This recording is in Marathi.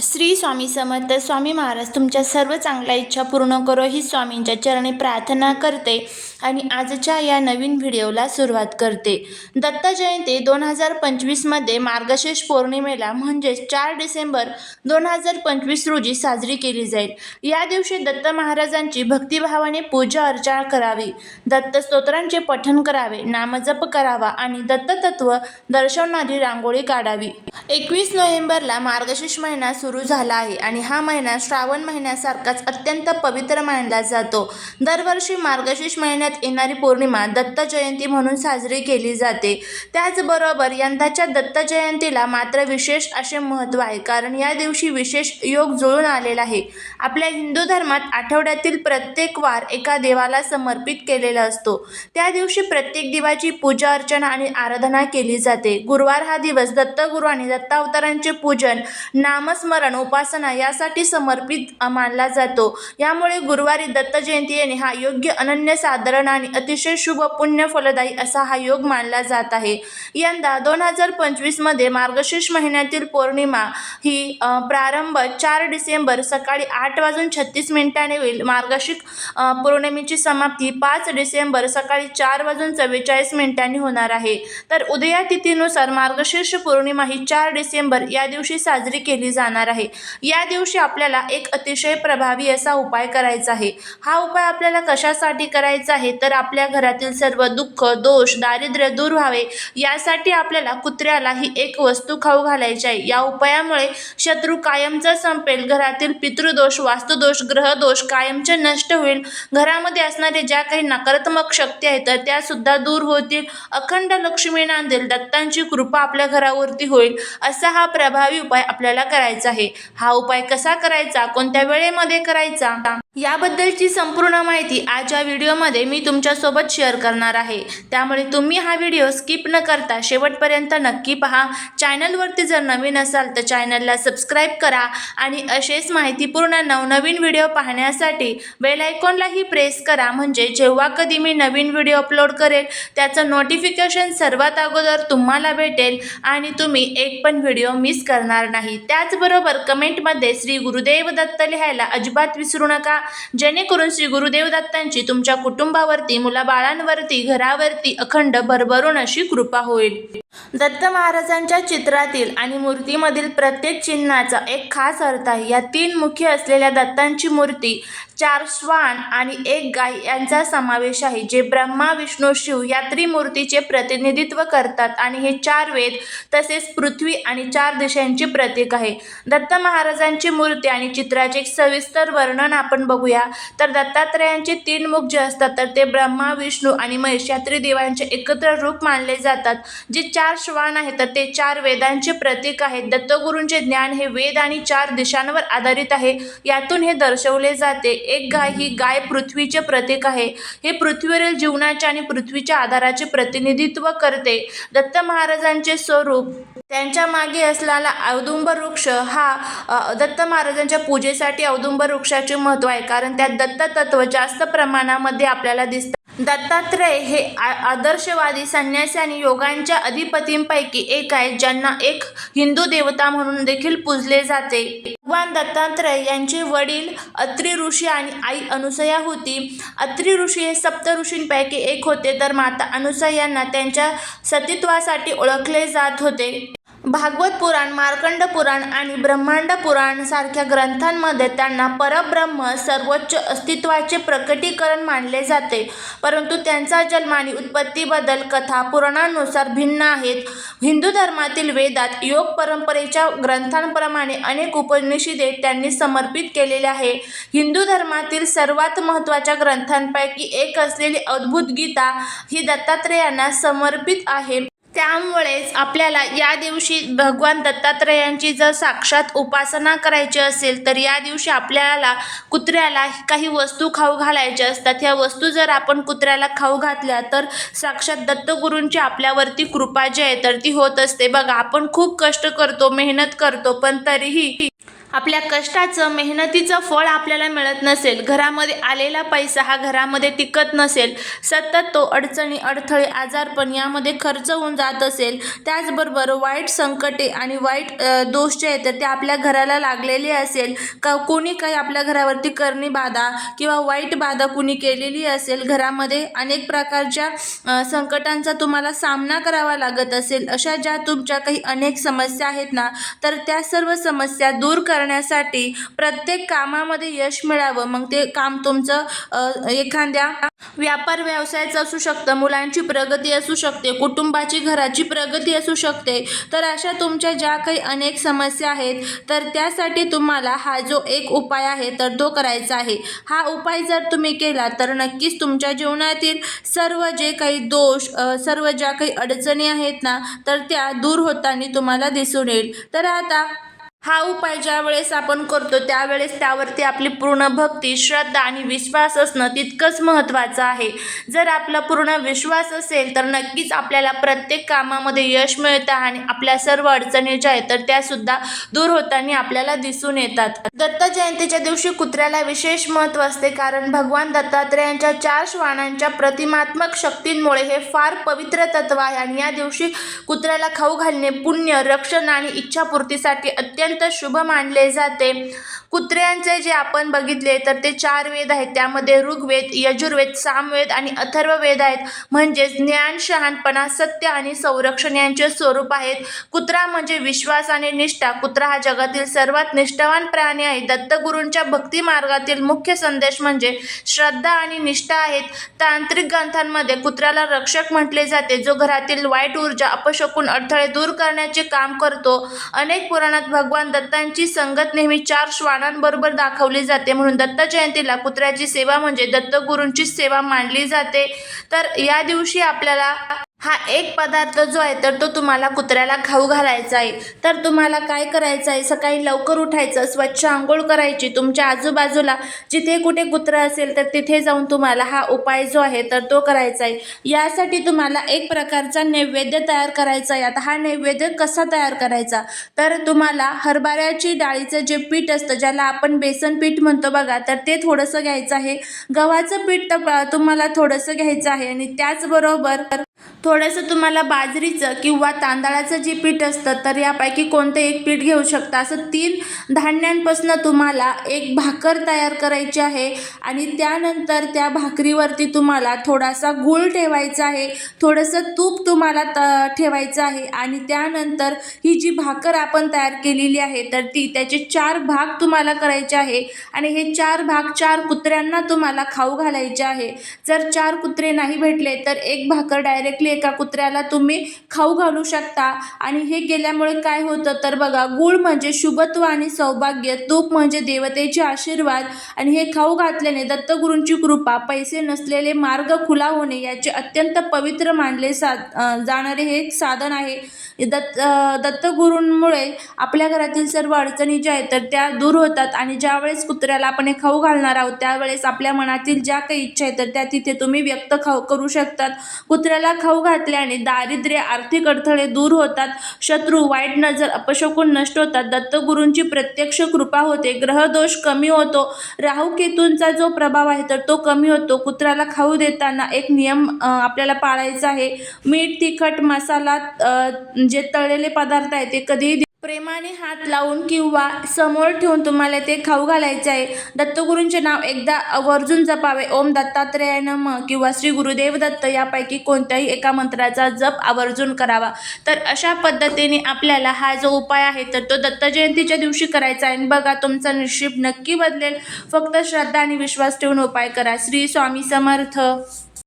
श्री स्वामी समर्थ. स्वामी महाराज तुमच्या सर्व चांगल्या इच्छा पूर्ण करो ही स्वामींच्या चरणी प्रार्थना करते आणि आजच्या या नवीन व्हिडिओला सुरुवात करते. दत्त जयंती 2025मध्ये मार्गशीर्ष पौर्णिमेला म्हणजेच 4 डिसेंबर 2025 रोजी साजरी केली जाईल. या दिवशी दत्त महाराजांची भक्तिभावाने पूजा अर्चना करावी, दत्त स्तोत्रांचे पठण करावे, नामजप करावा आणि दत्ततत्व दर्शवणारी रांगोळी काढावी. 21 नोव्हेंबरला मार्गशीर्ष महिना सुरू झाला आहे आणि हा महिना श्रावण महिन्यासारखाच अत्यंत पवित्र मानला जातो. दरवर्षी मार्गशीर्ष महिन्यात येणारी पौर्णिमा दत्त जयंती म्हणून साजरी केली जाते. त्याचबरोबर यंदाच्या दत्त जयंतीला मात्र विशेष असे महत्त्व आहे, कारण या दिवशी विशेष योग जुळून आलेला आहे. आपल्या हिंदू धर्मात आठवड्यातील प्रत्येक वार एका देवाला समर्पित केलेला असतो. त्या दिवशी प्रत्येक देवाची पूजा अर्चना आणि आराधना केली जाते. गुरुवार हा दिवस दत्तगुरू आणि दत्तावतारांचे पूजन, नामस्मरण, उपासना यासाठी समर्पित मानला जातो. यामुळे गुरुवारी दत्त जयंती येणे हा योग्य, अनन्यसाधारण आणि अतिशय शुभ, पुण्य फलदायी असा हा योग मानला जात आहे. यंदा 2025मध्ये मार्गशीर्ष महिन्यातील पौर्णिमा ही प्रारंभ 4 डिसेंबर सकाळी 8:36 होईल. मार्गशीर्ष पौर्णिमेची समाप्ती 5 डिसेंबर सकाळी 4:44 होणार आहे. तर उदया तिथीनुसार मार्गशीर्ष पौर्णिमा ही 4 डिसेंबर या दिवशी साजरी केली जाणार आहे. या दिवशी आपल्याला एक अतिशय प्रभावी असा उपाय करायचा आहे. हा उपाय आपल्याला कशासाठी करायचा आहे, तर आपल्या घरातील सर्व दुःख, दोष, दारिद्र्य दूर व्हावे यासाठी आपल्याला कुत्र्याला ही एक वस्तू खाऊ घालायची आहे. या उपायामुळे शत्रू कायमचा संपेल, घरातील पितृदोष, वास्तुदोष, ग्रहदोष कायमचे नष्ट होईल, घरामध्ये असणारे ज्या काही नकारात्मक शक्ती आहेत तर त्या सुद्धा दूर होतील, अखंड लक्ष्मी नांदेल, दत्तांची कृपा आपल्या घरावरती होईल. असा हा प्रभावी उपाय आपल्याला करायचा आहे. हा उपाय कसा करायचा, कोणत्या वेळेमध्ये करायचा याबद्दलची संपूर्ण माहिती आज या व्हिडिओमध्ये मी तुमच्यासोबत शेअर करणार आहे. त्यामुळे तुम्ही हा व्हिडिओ स्किप न करता शेवटपर्यंत नक्की पहा. चॅनलवरती जर नवीन असाल तर चॅनलला सबस्क्राईब करा आणि असेच माहितीपूर्ण नवनवीन व्हिडिओ पाहण्यासाठी बेल आयकॉनलाही प्रेस करा, म्हणजे जेव्हा कधी मी नवीन व्हिडिओ अपलोड करेल त्याचं नोटिफिकेशन सर्वात अगोदर तुम्हाला भेटेल आणि तुम्ही एक पण व्हिडिओ मिस करणार नाही. त्याचबरोबर कमेंटमध्ये श्री गुरुदेव दत्त लिहायला अजिबात विसरू नका, जेणेकरून श्री गुरुदेव दत्तांची तुमच्या कुटुंबावरती, मुलाबाळांवरती, घरावरती अखंड भरभरून अशी कृपा होईल. दत्त महाराजांच्या चित्रातील आणि मूर्तीमधील प्रत्येक चिन्हाचा एक खास अर्थ आहे. या 3 मुखी असलेल्या दत्तांची मूर्ती 4 श्वान आणि 1 गाय यांचा समावेश आहे, जे ब्रह्मा, विष्णू, शिव या त्रिमूर्तीचे प्रतिनिधित्व करतात आणि हे 4 वेद तसेच पृथ्वी आणि 4 दिशांचे प्रतीक आहे. दत्त महाराजांची मूर्ती आणि चित्राचे एक सविस्तर वर्णन आपण बघूया. तर दत्तात्रयांचे 3 मुख जे असतात तर ते ब्रह्मा, विष्णू आणि महेश या त्रिदेवांचे एकत्र रूप मानले जातात. जे 4 श्वान आहेत तर ते 4 वेदांचे प्रतीक आहेत. दत्तगुरूंचे ज्ञान हे वेद आणि 4 दिशांवर आधारित आहे, यातून हे दर्शवले जाते. 1 गाय ही गाय पृथ्वीचे प्रतीक आहे. हे पृथ्वीवरील जीवनाचे आणि पृथ्वीच्या आधाराचे प्रतिनिधित्व करते. दत्त महाराजांचे स्वरूप, त्यांच्या मागे असलेला औदुंबर वृक्ष हा दत्त महाराजांच्या पूजेसाठी औदुंबर वृक्षाचे महत्त्व आहे, कारण त्यात दत्ततत्व जास्त प्रमाणामध्ये आपल्याला दिसतात. दत्तात्रय हे आदर्शवादी, संन्यासी आणि योगांच्या अधिपतींपैकी एक आहेत, ज्यांना एक हिंदू देवता म्हणून देखील पूजले जाते. भगवान दत्तात्रय यांचे वडील अत्रि ऋषी आणि आई अनुसया होती. अत्रि ऋषी हे 7 ऋषींपैकी एक होते, तर माता अनुसया यांना त्यांच्या सतीत्वासाठी ओळखले जात होते. भागवत पुराण, मार्कंड पुराण आणि ब्रह्मांड पुराण सारख्या ग्रंथांमध्ये त्यांना परब्रह्म, सर्वोच्च अस्तित्वाचे प्रकटीकरण मानले जाते. परंतु त्यांचा जन्म आणि उत्पत्तीबद्दल कथा पुराणांनुसार भिन्न आहेत. हिंदू धर्मातील वेदात योग परंपरेच्या ग्रंथांप्रमाणे अनेक उपनिषदे त्यांनी समर्पित केलेल्या आहे. हिंदू धर्मातील सर्वात महत्त्वाच्या ग्रंथांपैकी एक असलेली अद्भुत गीता ही दत्तात्रेयांना समर्पित आहे. त्यामुळेच आपल्याला या दिवशी भगवान दत्तात्रयांची जर साक्षात उपासना करायची असेल तर या दिवशी आपल्याला कुत्र्याला काही वस्तू खाऊ घालायच्या असतात. ह्या वस्तू जर आपण कुत्र्याला खाऊ घातल्या तर साक्षात दत्तगुरूंची आपल्यावरती कृपा जी आहे तर ती होत असते. बघा, आपण खूप कष्ट करतो, मेहनत करतो, पण तरीही आपल्या कष्टाचं मेहनतीचं फळ आपल्याला मिळत नसेल, घरामध्ये आलेला पैसा हा घरामध्ये टिकत नसेल, सतत तो अडचणी अडथळे आजारपण यामध्ये खर्च होऊन जात असेल, त्याचबरोबर वाईट संकटे आणि वाईट दोष जे आहेत ते आपल्या घराला लागलेले असेल, का कोणी काही आपल्या घरावरती करणी बाधा किंवा वाईट बाधा कुणी केलेली असेल, घरामध्ये अनेक प्रकारच्या संकटांचा तुम्हाला सामना करावा लागत असेल, अशा ज्या तुमच्या काही अनेक समस्या आहेत ना, तर त्या सर्व समस्या दूर करण्यासाठी प्रत्येक कामामध्ये यश मिळावं, मग ते काम तुमचं एखाद्या व्यापार व्यवसायाचं असू शकतं, मुलांची प्रगती असू शकते, कुटुंबाची घराची प्रगती असू शकते, तर अशा तुमच्या ज्या काही अनेक समस्या आहेत तर त्यासाठी तुम्हाला हा जो एक उपाय आहे तर तो करायचा आहे. हा उपाय जर तुम्ही केला तर नक्कीच तुमच्या जीवनातील सर्व जे काही दोष सर्व ज्या काही अडचणी आहेत ना तर त्या दूर होताना तुम्हाला दिसून येईल. तर आता हा उपाय ज्या वेळेस आपण करतो त्यावेळेस त्यावरती आपली पूर्ण भक्ती, श्रद्धा आणि विश्वास असणं तितकंच महत्त्वाचं आहे. जर आपला पूर्ण विश्वास असेल तर नक्कीच आपल्याला प्रत्येक कामामध्ये यश मिळतं आणि आपल्या सर्व अडचणी ज्या आहेत तर त्यासुद्धा दूर होताना आपल्याला दिसून येतात. दत्त जयंतीच्या दिवशी कुत्र्याला विशेष महत्त्व असते, कारण भगवान दत्तात्रेयांच्या 4 श्वानांच्या प्रतिमात्मक शक्तींमुळे हे फार पवित्र तत्व आहे आणि या दिवशी कुत्र्याला खाऊ घालणे पुण्य, रक्षण आणि इच्छापूर्तीसाठी अत्यंत शुभ मानले जाते. कुत्र्यांचे जे आपण बघितले तर ते 4 वेद आहेत, त्यामध्ये ऋग्वेद, यजुर्वेद, सामवेद आणि अथर्ववेद आहेत. म्हणजेच ज्ञान, शहाणपणा, सत्य आणि संरक्षण यांचे स्वरूप आहेत. कुत्रा म्हणजे विश्वास आणि निष्ठा. कुत्रा हा जगातील सर्वात निष्ठावान प्राणी आहे. दत्तगुरूंच्या भक्ती मार्गातील मुख्य संदेश म्हणजे श्रद्धा आणि निष्ठा आहेत. तांत्रिक ग्रंथांमध्ये कुत्र्याला रक्षक म्हटले जाते, जो घरातील वाईट ऊर्जा, अपशकुन, अडथळे दूर करण्याचे काम करतो. अनेक पुराणात भगवान दत्तांची संगत नेहमी 4 श्वानांबरोबर दाखवली जाते, म्हणून दत्त जयंतीला कुत्र्याची सेवा म्हणजे दत्तगुरूंची सेवा मानली जाते. तर या दिवशी आपल्याला हा एक पदार्थ जो आहे तर तो तुम्हाला कुत्र्याला खाऊ घालायचा आहे. तर तुम्हाला काय करायचं आहे, सकाळी लवकर उठायचं, स्वच्छ आंघोळ करायची, तुमच्या आजूबाजूला जिथे कुठे कुत्रा असेल तर तिथे जाऊन तुम्हाला हा उपाय जो आहे तर तो करायचा आहे. यासाठी तुम्हाला एक प्रकारचा नैवेद्य तयार करायचा आहे. आता हा नैवेद्य कसा तयार करायचा, तर तुम्हाला हरभऱ्याची डाळीचं जे पीठ असतं ज्याला आपण बेसन पीठ म्हणतो बघा, तर ते थोडंसं घ्यायचं आहे. गव्हाचं पीठ तर तुम्हाला थोडंसं घ्यायचं आहे आणि त्याचबरोबर थोडंसं तुम्हाला बाजरीचं किंवा तांदळाचं जे पीठ असतं तर यापैकी कोणतं एक पीठ घेऊ शकता. असं 3 धान्यांपासून तुम्हाला एक भाकर तयार करायची आहे आणि त्यानंतर त्या भाकरीवरती तुम्हाला थोडासा गूळ ठेवायचा आहे, थोडंसं तूप तुम्हाला ठेवायचं आहे आणि त्यानंतर ही जी भाकर आपण तयार केलेली आहे तर त्याचे 4 भाग तुम्हाला करायचे आहे आणि हे 4 भाग 4 कुत्र्यांना तुम्हाला खाऊ घालायचे आहे. जर 4 कुत्रे नाही भेटले तर एक भाकर डायरेक्टली एका कुत्र्याला तुम्ही खाऊ घालू शकता. आणि हे केल्यामुळे काय होतं तर बघा, गूळ म्हणजे शुभत्व आणि सौभाग्य, तूप म्हणजे देवतेचे आशीर्वाद आणि हे खाऊ घातल्याने दत्तगुरूंची कृपा, पैसे नसलेले मार्ग खुला होणे याचे अत्यंत पवित्र मानले जाणारे हे एक साधन आहे. दत्तगुरूंमुळे आपल्या घरातील सर्व अडचणी ज्या आहेत तर त्या दूर होतात आणि ज्यावेळेस कुत्र्याला आपण हे खाऊ घालणार आहोत त्यावेळेस आपल्या मनातील ज्या काही इच्छा आहेत तर त्या तिथे तुम्ही व्यक्त करू शकतात. कुत्र्याला खाऊ घातल्याने दारिद्र्य, आर्थिक अडथळे दूर होतात, शत्रू, वाईट नजर, अपशकुन नष्ट होतात, दत्तगुरूंची प्रत्यक्ष कृपा होते, ग्रहदोष कमी होतो, राहू केतूंचा जो प्रभाव आहे तर तो कमी होतो. कुत्र्याला खाऊ देताना एक नियम आपल्याला पाळायचा आहे. मीठ, तिखट, मसाला, जे तळलेले पदार्थ आहेत ते कधीही प्रेमाने हात लावून किंवा समोर ठेवून तुम्हाला ते खाऊ घालायचे आहे. दत्तगुरूंचे नाव एकदा आवर्जून जपावे. ओम दत्तात्रेयाय नमः किंवा श्री गुरुदेव दत्त यापैकी कोणत्याही एका मंत्राचा जप आवर्जून करावा. तर अशा पद्धतीने आपल्याला हा जो उपाय आहे तर तो दत्त जयंतीच्या दिवशी करायचा आहे. बघा, तुमचं नशीब नक्की बदलेल. फक्त श्रद्धा आणि विश्वास ठेवून उपाय करा. श्री स्वामी समर्थ.